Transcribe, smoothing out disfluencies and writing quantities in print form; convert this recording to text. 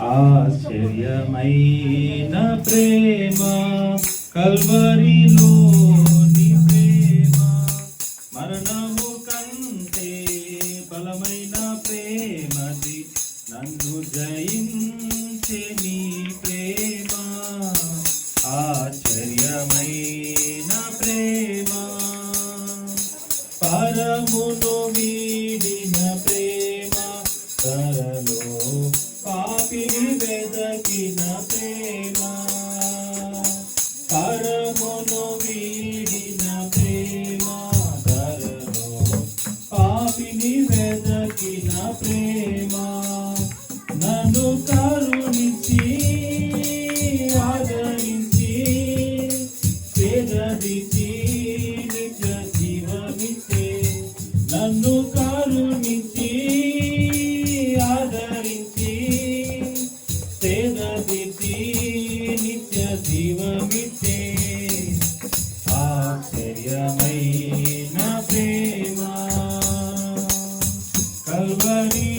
ఆశ్చర్యమైన ప్రేమ కల్వరిలోని ప్రేమ, మరణము కంటే బలమైన ప్రేమది, నన్ను జయించే నీ ప్రేమ. ఆశ్చర్యమైన ప్రేమ, పరమును వీడిన ప్రేమ, ధరలో పాపిని వెదకిన ప్రేమ. పరమును వీడిన ప్రేమ, ధరలో పాపిని వెదకిన ప్రేమ. నన్ను కరుణించి ఆదరించి పేదరిచి నిత్య జీవమిచ్చే. నన్ను కరుణించి ఆదరించి పేదరిచి నిత్య జీవమిచ్చే. ఆశ్చర్యమైన ప్రేమ కల్వరి